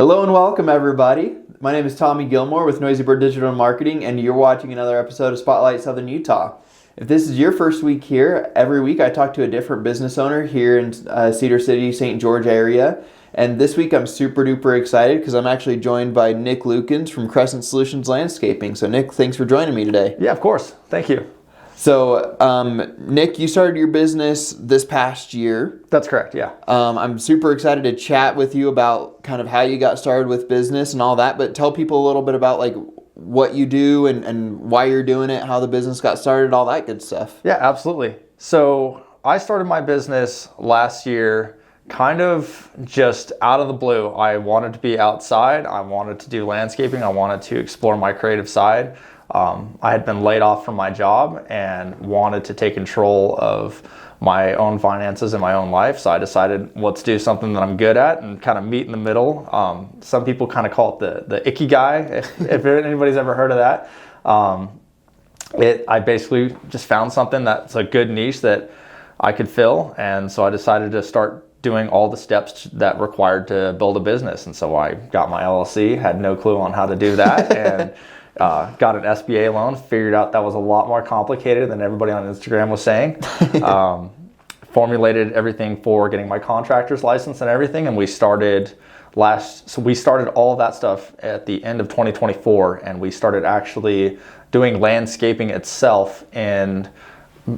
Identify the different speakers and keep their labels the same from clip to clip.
Speaker 1: Hello and welcome, everybody. My name is Tommy Gilmore with Noisy Bird Digital Marketing, and you're watching another episode of Spotligtht Southern Utah. If this is your first week here, every week I talk to a different business owner here in Cedar City, St. George area. And this week I'm super duper excited because I'm actually joined by Nik Lukens from Crescent Solutions Landscaping. So Nik, thanks for joining me today.
Speaker 2: Yeah, of course. Thank you.
Speaker 1: So Nik, you started your business this past year.
Speaker 2: That's correct, yeah.
Speaker 1: I'm super excited to chat with you about kind of how you got started with business and all that, but tell people a little bit about like what you do and why you're doing it, how the business got started, all that good stuff.
Speaker 2: Yeah, absolutely. So I started my business last year kind of just out of the blue. I wanted to be outside. I wanted to do landscaping. I wanted to explore my creative side. I had been laid off from my job and wanted to take control of my own finances and my own life. So I decided, let's do something that I'm good at and kind of meet in the middle. Some people kind of call it the ikigai, if anybody's ever heard of that. I basically just found something that's a good niche that I could fill. And so I decided to start doing all the steps that required to build a business. And so I got my LLC, had no clue on how to do that, and got an SBA loan, figured out that was a lot more complicated than everybody on Instagram was saying. Formulated everything for getting my contractor's license and everything, and we started all of that stuff at the end of 2024, and we started actually doing landscaping itself in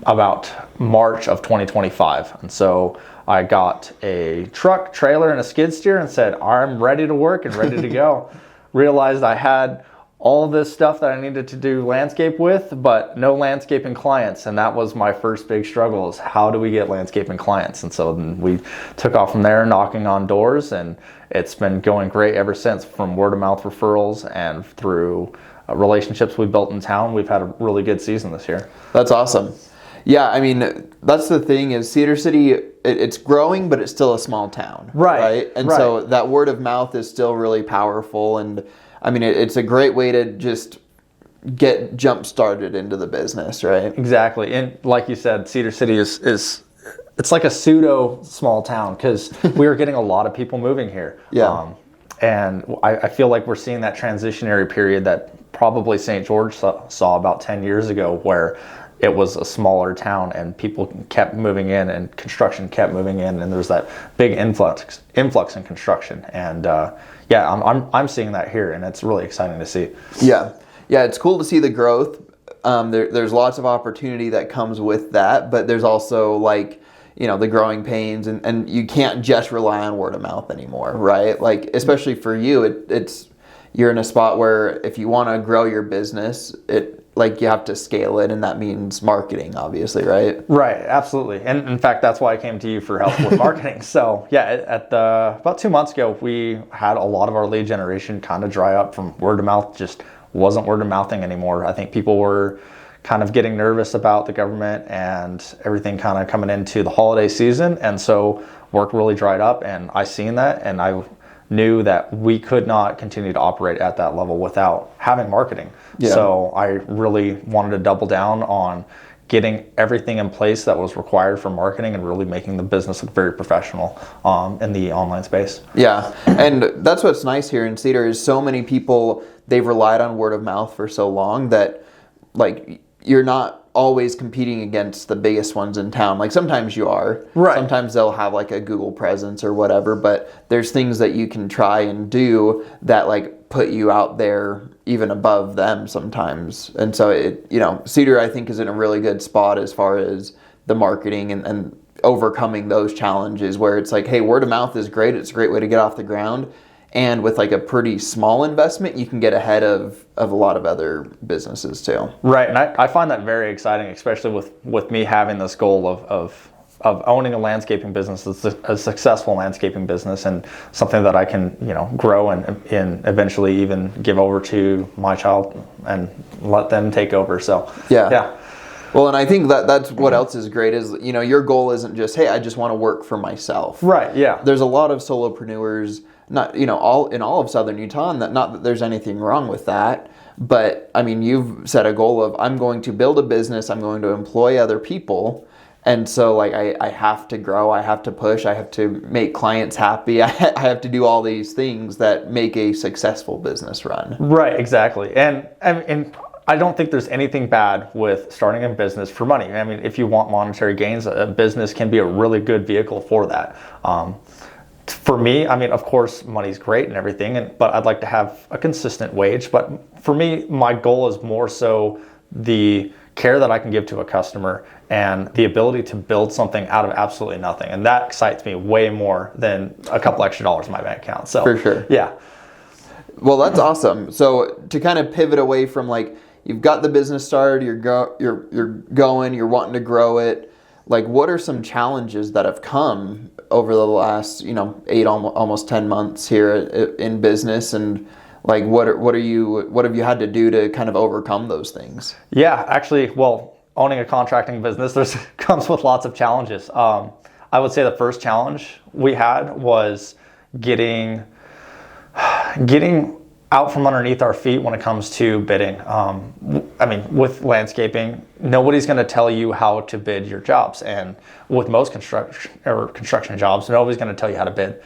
Speaker 2: about March of 2025. And so I got a truck, trailer, and a skid steer and said, I'm ready to work and ready to go. Realized I had all this stuff that I needed to do landscape with, but no landscaping clients. And that was my first big struggle, is how do we get landscaping clients? And so then we took off from there, knocking on doors, and it's been going great ever since, from word of mouth referrals and through relationships we built in town. We've had a really good season this year.
Speaker 1: That's awesome. Yeah, I mean, that's the thing is Cedar City, it's growing, but it's still a small town. Right? And so that word of mouth is still really powerful. And I mean, it's a great way to just get jump started into the business, right?
Speaker 2: Exactly. And like you said, Cedar City is it's like a pseudo small town because we are getting a lot of people moving here.
Speaker 1: Yeah.
Speaker 2: And I feel like we're seeing that transitionary period that probably St. George saw about 10 years ago, where it was a smaller town and people kept moving in and construction kept moving in, and there's that big influx in construction. And I'm seeing that here, and it's really exciting to see.
Speaker 1: Yeah, it's cool to see the growth. There's lots of opportunity that comes with that, but there's also like, you know, the growing pains, and you can't just rely on word of mouth anymore, right? Like, especially for you, it's you're in a spot where if you want to grow your business, you have to scale it, and that means marketing, obviously, right?
Speaker 2: Right, absolutely. And in fact, that's why I came to you for help with marketing. So yeah, about 2 months ago, we had a lot of our lead generation kind of dry up from word of mouth. Just wasn't word of mouthing anymore. I think people were kind of getting nervous about the government and everything kind of coming into the holiday season. And so work really dried up, and I seen that, and I knew that we could not continue to operate at that level without having marketing. Yeah. So I really wanted to double down on getting everything in place that was required for marketing and really making the business look very professional in the online space.
Speaker 1: Yeah, and that's what's nice here in Cedar is so many people, they've relied on word of mouth for so long that like you're not always competing against the biggest ones in town. Like sometimes you are. Right. Sometimes they'll have like a Google presence or whatever, but there's things that you can try and do that like put you out there even above them sometimes. And so Cedar, I think, is in a really good spot as far as the marketing and overcoming those challenges where it's like, hey, word of mouth is great. It's a great way to get off the ground. And with like a pretty small investment, you can get ahead of a lot of other businesses too.
Speaker 2: Right, and I find that very exciting, especially with me having this goal of owning a landscaping business, a successful landscaping business, and something that I can grow and eventually even give over to my child and let them take over. So yeah.
Speaker 1: Well, and I think that's what else is great is, your goal isn't just, hey, I just want to work for myself.
Speaker 2: Right, yeah.
Speaker 1: There's a lot of solopreneurs, not, all of Southern Utah, and not that there's anything wrong with that. But I mean, you've set a goal of, I'm going to build a business, I'm going to employ other people, And so like I have to grow, I have to push, I have to make clients happy. I have to do all these things that make a successful business run.
Speaker 2: Right, exactly. And I don't think there's anything bad with starting a business for money. I mean, if you want monetary gains, a business can be a really good vehicle for that. For me, I mean, of course, money's great and everything, but I'd like to have a consistent wage. But for me, my goal is more so the care that I can give to a customer and the ability to build something out of absolutely nothing. And that excites me way more than a couple extra dollars in my bank account. So
Speaker 1: for sure.
Speaker 2: Yeah.
Speaker 1: Well, that's awesome. So to kind of pivot away from like, you've got the business started, you're going, you're wanting to grow it. Like, what are some challenges that have come over the last, 8, almost 10 months here in business, and like, what have you had to do to kind of overcome those things?
Speaker 2: Yeah, actually, well, owning a contracting business, comes with lots of challenges. I would say the first challenge we had was getting out from underneath our feet when it comes to bidding. I mean, with landscaping, nobody's going to tell you how to bid your jobs, and with most construction jobs, nobody's going to tell you how to bid.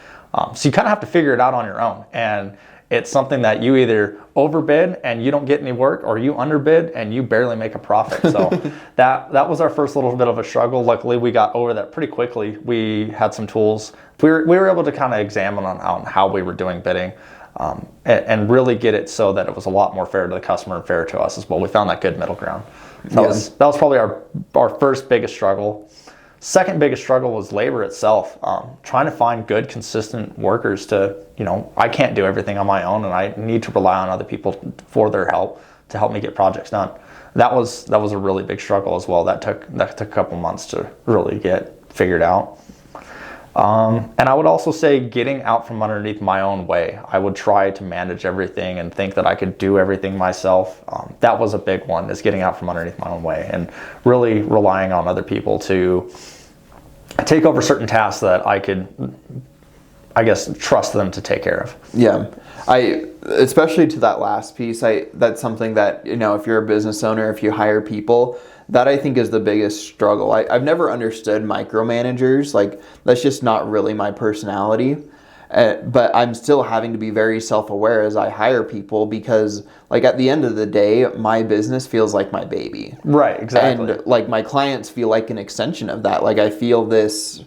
Speaker 2: So you kind of have to figure it out on your own, and it's something that you either overbid and you don't get any work, or you underbid and you barely make a profit. So that was our first little bit of a struggle. Luckily, we got over that pretty quickly. We had some tools. We were able to kind of examine on how we were doing bidding. And really get it so that it was a lot more fair to the customer and fair to us as well. We found that good middle ground. That was probably our first biggest struggle. Second biggest struggle was labor itself. Trying to find good, consistent workers to, I can't do everything on my own, and I need to rely on other people for their help to help me get projects done. That was a really big struggle as well. That took a couple months to really get figured out. And I would also say getting out from underneath my own way. I would try to manage everything and think that I could do everything myself. That was a big one, is getting out from underneath my own way and really relying on other people to take over certain tasks that I could, I guess, trust them to take care of.
Speaker 1: Yeah. Especially to that last piece, that's something that, if you're a business owner, if you hire people, that I think is the biggest struggle. I've never understood micromanagers. Like, that's just not really my personality. But I'm still having to be very self-aware as I hire people, because like at the end of the day, my business feels like my baby.
Speaker 2: Right, exactly.
Speaker 1: And like my clients feel like an extension of that. Like I feel this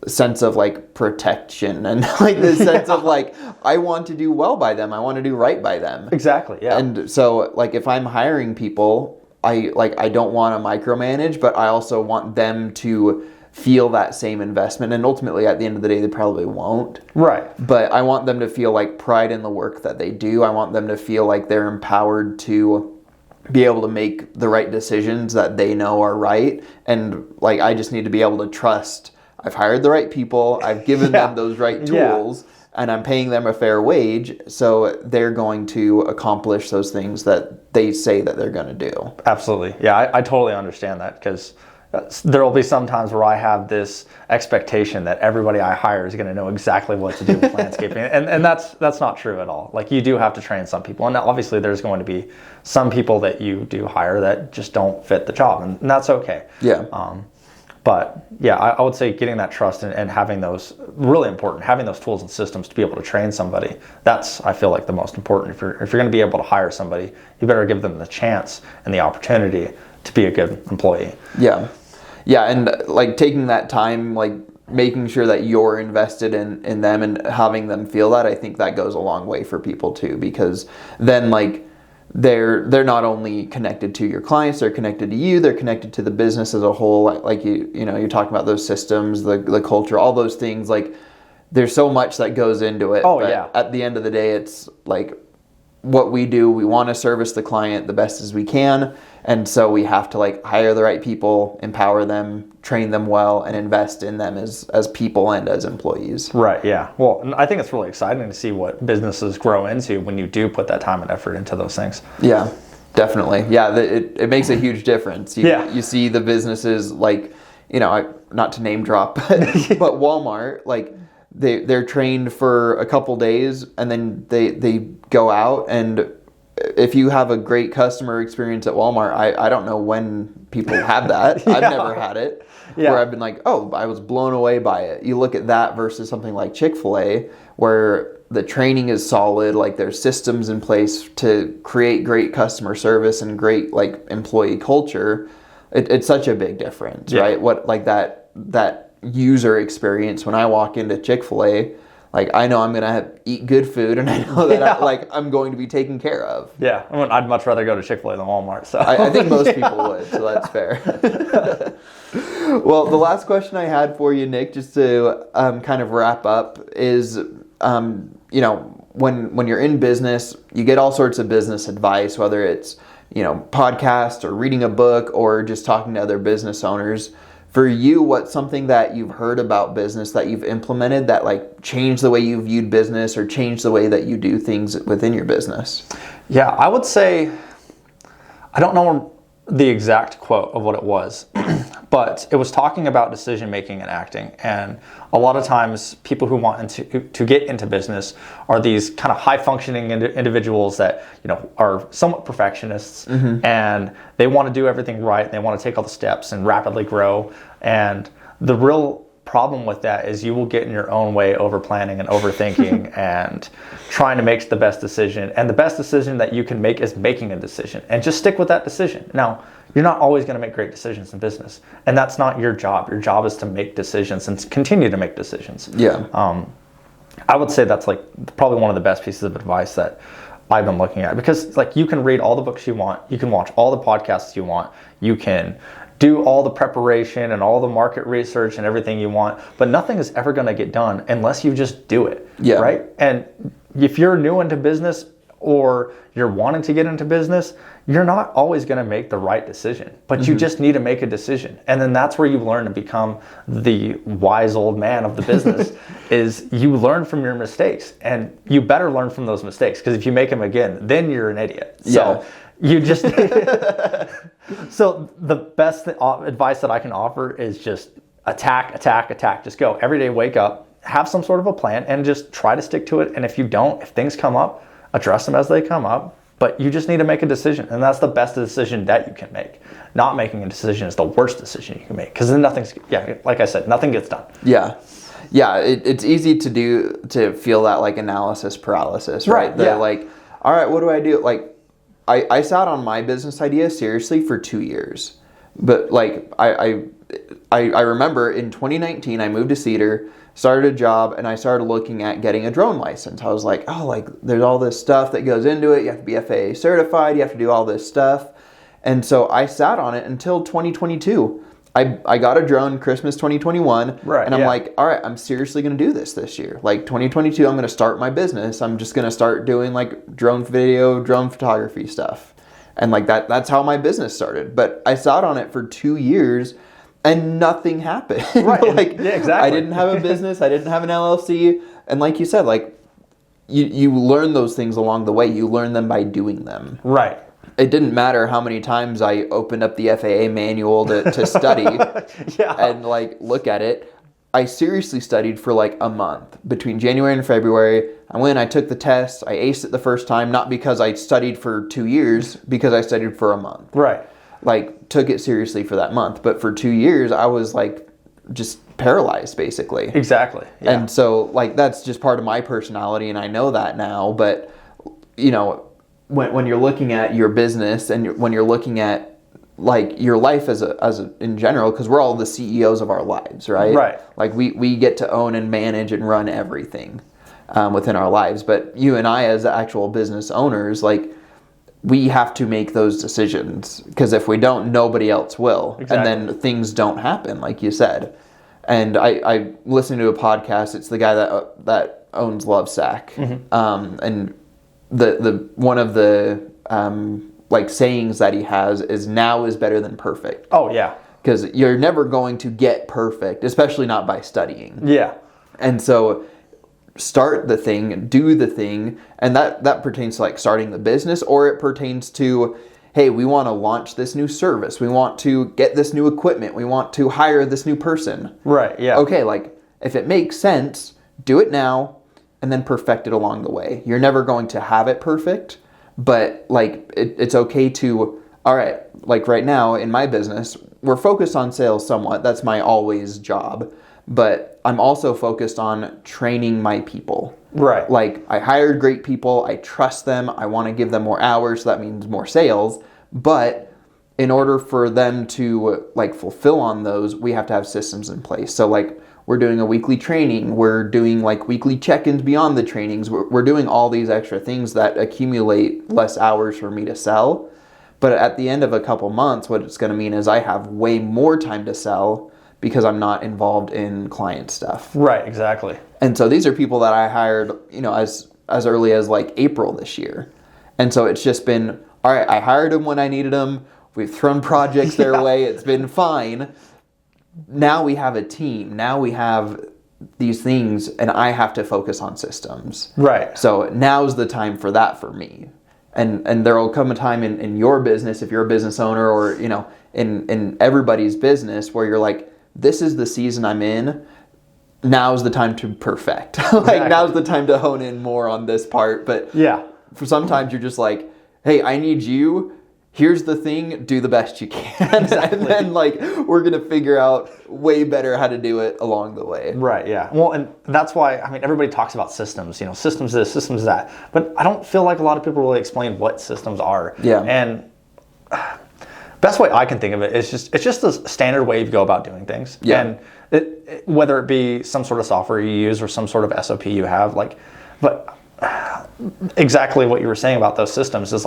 Speaker 1: sense of like protection and like this sense of like, I want to do well by them. I want to do right by them.
Speaker 2: Exactly, yeah.
Speaker 1: And so like if I'm hiring people, I don't want to micromanage, but I also want them to feel that same investment. And ultimately, at the end of the day, they probably won't.
Speaker 2: Right.
Speaker 1: But I want them to feel like pride in the work that they do. I want them to feel like they're empowered to be able to make the right decisions that they know are right. And like, I just need to be able to trust I've hired the right people. I've given them those right tools. Yeah. And I'm paying them a fair wage, so they're going to accomplish those things that they say that they're going to do.
Speaker 2: Absolutely. Yeah, I totally understand that, because there will be some times where I have this expectation that everybody I hire is going to know exactly what to do with landscaping, and that's not true at all. Like, you do have to train some people, and obviously there's going to be some people that you do hire that just don't fit the job, and that's okay.
Speaker 1: Yeah.
Speaker 2: But yeah, I would say getting that trust and having those, really important, having those tools and systems to be able to train somebody, that's, I feel like, the most important. If you're going to be able to hire somebody, you better give them the chance and the opportunity to be a good employee.
Speaker 1: Yeah. Yeah, and like taking that time, like making sure that you're invested in them and having them feel that, I think that goes a long way for people too, because then like they're not only connected to your clients, they're connected to you, they're connected to the business as a whole. Like you're talking about those systems, the culture, all those things. Like, there's so much that goes into it.
Speaker 2: Oh, yeah.
Speaker 1: At the end of the day, it's like what we do, we want to service the client the best as we can. And so we have to like hire the right people, empower them, train them well, and invest in them as people and as employees.
Speaker 2: Right, yeah. Well, I think it's really exciting to see what businesses grow into when you do put that time and effort into those things.
Speaker 1: Yeah, definitely. Yeah, it makes a huge difference. You see the businesses like, not to name drop, but Walmart, like they're trained for a couple days and then they go out, and if you have a great customer experience at Walmart, I don't know when people have that. I've never had it. where I've been like, oh, I was blown away by it. You look at that versus something like Chick-fil-A, where the training is solid, like there's systems in place to create great customer service and great like employee culture. It's such a big difference, right? What like that user experience when I walk into Chick-fil-A, like I know I'm gonna eat good food, and I know that I'm going to be taken care of.
Speaker 2: Yeah, I'd much rather go to Chick-fil-A than Walmart. So
Speaker 1: I think most people would, so that's fair. Well, the last question I had for you, Nick, just to kind of wrap up, is when you're in business, you get all sorts of business advice, whether it's podcast or reading a book or just talking to other business owners. For you, what's something that you've heard about business that you've implemented that like changed the way you viewed business or changed the way that you do things within your business?
Speaker 2: Yeah, I would say, I don't know the exact quote of what it was, but it was talking about decision making and acting. And a lot of times people who want to get into business are these kind of high functioning individuals that are somewhat perfectionists, and they want to do everything right. They want to take all the steps and rapidly grow. And the real problem with that is you will get in your own way over planning and overthinking and trying to make the best decision. And the best decision that you can make is making a decision, and just stick with that decision. Now, you're not always going to make great decisions in business, and that's not your job. Your job is to make decisions and continue to make decisions.
Speaker 1: Yeah.
Speaker 2: I would say that's like probably one of the best pieces of advice that I've been looking at, because like you can read all the books you want, you can watch all the podcasts you want, you can do all the preparation and all the market research and everything you want, but nothing is ever going to get done unless you just do it.
Speaker 1: Yeah.
Speaker 2: Right? And if you're new into business or you're wanting to get into business, you're not always going to make the right decision, but you just need to make a decision. And then that's where you learn to become the wise old man of the business is you learn from your mistakes, and you better learn from those mistakes, because if you make them again, then you're an idiot. So you just, so the best advice that I can offer is just attack. Just go every day, wake up, have some sort of a plan, and just try to stick to it. And if you don't, if things come up, address them as they come up. But you just need to make a decision, and that's the best decision that you can make. Not making a decision is the worst decision you can make, because then like I said, nothing gets done.
Speaker 1: Yeah. It's easy to feel that like analysis paralysis, right? Like, all right, what do I do? Like, I sat on my business idea seriously for 2 years, but like I remember in 2019 I moved to Cedar, started a job, and I started looking at getting a drone license. I was like, oh, like there's all this stuff that goes into it. You have to be FAA certified. You have to do all this stuff. And so I sat on it until 2022. I got a drone Christmas 2021.
Speaker 2: Right.
Speaker 1: And I'm like, all right, I'm seriously going to do this year. Like 2022, I'm going to start my business. I'm just going to start doing like drone video, drone photography stuff. And like that's how my business started. But I sat on it for 2 years, and nothing happened.
Speaker 2: Right. Exactly.
Speaker 1: I didn't have a business. I didn't have an LLC. And like you said, like you learn those things along the way. You learn them by doing them.
Speaker 2: Right.
Speaker 1: It didn't matter how many times I opened up the FAA manual to study and like look at it. I seriously studied for like a month between January and February. I took the test. I aced it the first time, not because I studied for 2 years, because I studied for a month.
Speaker 2: Right.
Speaker 1: Like took it seriously for that month. But for 2 years, I was like just paralyzed basically.
Speaker 2: Exactly. Yeah.
Speaker 1: And so like that's just part of my personality, and I know that now. But when you're looking at your business and when you're looking at like your life as a in general, because we're all the CEOs of our lives, right?
Speaker 2: Right.
Speaker 1: Like we get to own and manage and run everything within our lives. But you and I as actual business owners, like we have to make those decisions, because if we don't, nobody else will.
Speaker 2: Exactly.
Speaker 1: And then things don't happen, like you said. And I listened to a podcast. It's the guy that owns Lovesac, and the one of the like sayings that he has is now is better than perfect.
Speaker 2: Oh yeah,
Speaker 1: because you're never going to get perfect, especially not by studying.
Speaker 2: Yeah.
Speaker 1: And so start the thing, do the thing, and that pertains to like starting the business, or it pertains to, hey, we want to launch this new service, we want to get this new equipment, we want to hire this new person.
Speaker 2: Right. Yeah.
Speaker 1: Okay, like if it makes sense, do it now and then perfect it along the way. You're never going to have it perfect, but like it's okay to all right, like right now in my business, we're focused on sales somewhat. That's my always job. But I'm also focused on training my people.
Speaker 2: Right.
Speaker 1: Like, I hired great people. I trust them. I want to give them more hours. So that means more sales. But in order for them to like fulfill on those, we have to have systems in place. So like, we're doing a weekly training. We're doing like weekly check-ins beyond the trainings. We're doing all these extra things that accumulate less hours for me to sell. But at the end of a couple months, what it's going to mean is I have way more time to sell because I'm not involved in client stuff.
Speaker 2: Right, exactly.
Speaker 1: And so these are people that I hired, as early as like April this year. And so it's just been, all right, I hired them when I needed them. We've thrown projects their way. It's been fine. Now we have a team. Now we have these things, and I have to focus on systems.
Speaker 2: Right.
Speaker 1: So now's the time for that for me. And there will come a time in your business, if you're a business owner, or in everybody's business, where you're like, this is the season I'm in. Now's the time to perfect. Exactly. Now's the time to hone in more on this part. But
Speaker 2: yeah,
Speaker 1: for sometimes you're just like, hey, I need you. Here's the thing. Do the best you can. Exactly. And then we're going to figure out way better how to do it along the way.
Speaker 2: Right, yeah. Well, and that's why, everybody talks about systems, systems this, systems that. But I don't feel like a lot of people really explain what systems are.
Speaker 1: Yeah.
Speaker 2: And best way I can think of it is it's just a standard way you go about doing things.
Speaker 1: Yeah.
Speaker 2: And whether it be some sort of software you use or some sort of SOP you have, but exactly what you were saying about those systems is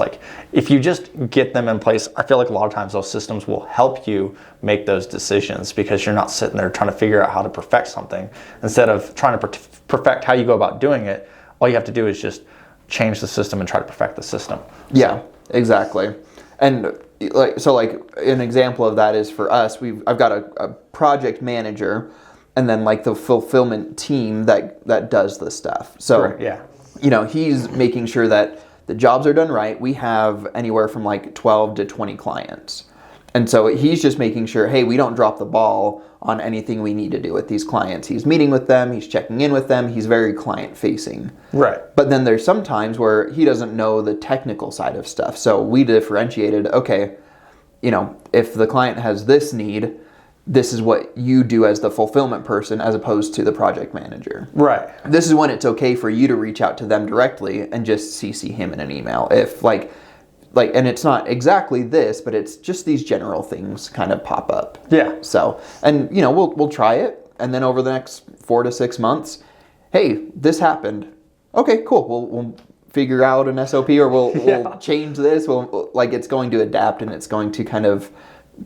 Speaker 2: if you just get them in place, I feel like a lot of times those systems will help you make those decisions because you're not sitting there trying to figure out how to perfect something. Instead of trying to perfect how you go about doing it, all you have to do is just change the system and try to perfect the system.
Speaker 1: Yeah, exactly. And an example of that is for us, I've got a project manager and then the fulfillment team that does the stuff. So
Speaker 2: right, yeah.
Speaker 1: He's making sure that the jobs are done right. We have anywhere from 12 to 20 clients. And so he's just making sure, hey, we don't drop the ball on anything we need to do with these clients. He's meeting with them. He's checking in with them. He's very client facing.
Speaker 2: Right.
Speaker 1: But then there's some times where he doesn't know the technical side of stuff. So we differentiated, okay, if the client has this need, this is what you do as the fulfillment person as opposed to the project manager.
Speaker 2: Right.
Speaker 1: This is when it's okay for you to reach out to them directly and just CC him in an email. If and it's not exactly this, but it's just these general things kind of pop up.
Speaker 2: Yeah.
Speaker 1: So, and we'll try it, and then over the next 4 to 6 months, hey, this happened. Okay, cool. We'll figure out an SOP, or we'll change this. It's going to adapt, and it's going to kind of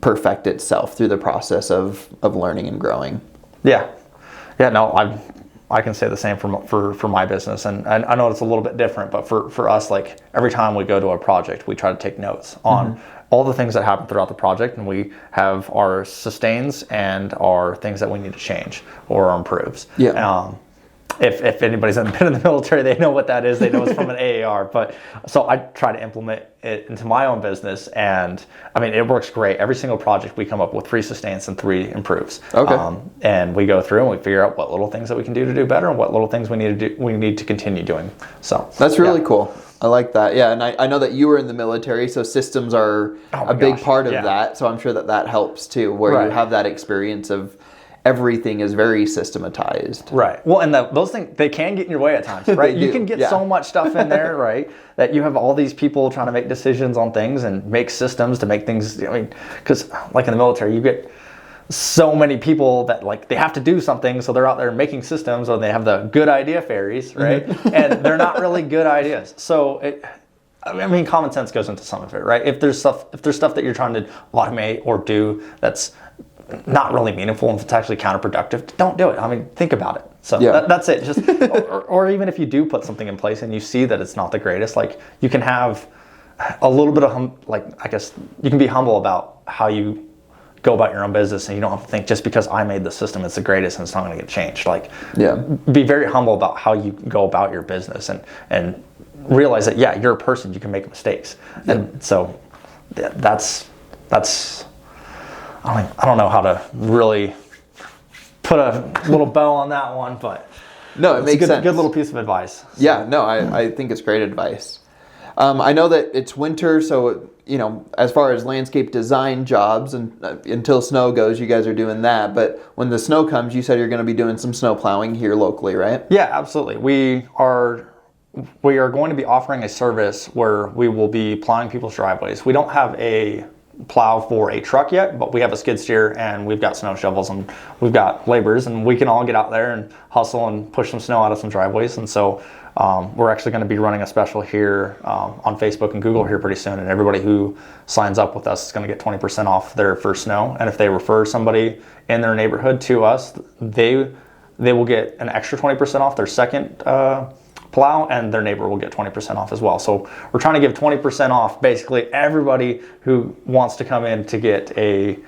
Speaker 1: perfect itself through the process of learning and growing.
Speaker 2: Yeah. No, I can say the same for my business, and I know it's a little bit different, but for us, every time we go to a project, we try to take notes on all the things that happen throughout the project, and we have our sustains and our things that we need to change or our improves.
Speaker 1: Yeah.
Speaker 2: If anybody's been in the military, they know what that is. They know it's from an AAR. But so I try to implement it into my own business, and it works great. Every single project we come up with 3 sustains and 3 improves.
Speaker 1: Okay.
Speaker 2: And we go through and we figure out what little things that we can do to do better, and what little things we need to continue doing. So
Speaker 1: that's really cool. I like that. Yeah, and I know that you were in the military, so systems are a big part of that. So I'm sure that helps too, where you have that experience of everything is very systematized.
Speaker 2: Right. Well, and those things, they can get in your way at times, right? You can get so much stuff in there, right? That you have all these people trying to make decisions on things and make systems to make things, because in the military, you get so many people that they have to do something, so they're out there making systems, or they have the good idea fairies, right? And they're not really good ideas. So common sense goes into some of it, right? If there's stuff that you're trying to automate or do that's not really meaningful, and if it's actually counterproductive, don't do it. Think about it. So that's it. Just or even if you do put something in place and you see that it's not the greatest, you can have a little bit of I guess you can be humble about how you go about your own business, and you don't have to think just because I made the system it's the greatest and it's not going to get changed. Be very humble about how you go about your business, and realize that you're a person, you can make mistakes. And so that's I don't know how to really put a little bow on that one, but
Speaker 1: no, it makes sense.
Speaker 2: Good little piece of advice. So.
Speaker 1: Yeah, no, I think it's great advice. I know that it's winter, so as far as landscape design jobs and until snow goes, you guys are doing that. But when the snow comes, you said you're going to be doing some snow plowing here locally, right?
Speaker 2: Yeah, absolutely. We are going to be offering a service where we will be plowing people's driveways. We don't have a plow for a truck yet, but we have a skid steer and we've got snow shovels and we've got laborers, and we can all get out there and hustle and push some snow out of some driveways. And so we're actually going to be running a special here on Facebook and Google here pretty soon, and everybody who signs up with us is going to get 20% off their first snow. And if they refer somebody in their neighborhood to us, they will get an extra 20% off their second plow, and their neighbor will get 20% off as well. So we're trying to give 20% off basically everybody who wants to come in to get a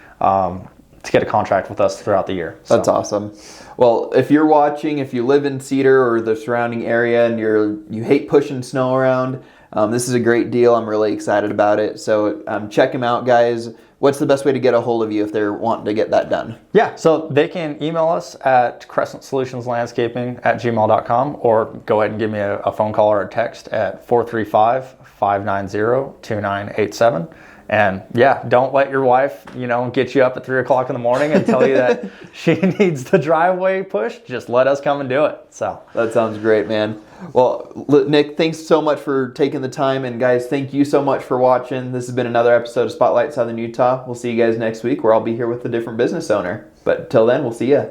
Speaker 2: contract with us throughout the year. So.
Speaker 1: That's awesome. Well, if you're watching, if you live in Cedar or the surrounding area and you hate pushing snow around, this is a great deal. I'm really excited about it. So check them out, guys. What's the best way to get a hold of you if they're wanting to get that done?
Speaker 2: Yeah, so they can email us at crescentsolutionslandscaping@gmail.com, or go ahead and give me a phone call or a text at 435-590-2987. And yeah, don't let your wife, get you up at 3 o'clock in the morning and tell you that she needs the driveway pushed. Just let us come and do it. So
Speaker 1: that sounds great, man. Well, Nik, thanks so much for taking the time. And guys, thank you so much for watching. This has been another episode of Spotlightht Southern Utah. We'll see you guys next week, where I'll be here with a different business owner. But till then, we'll see ya.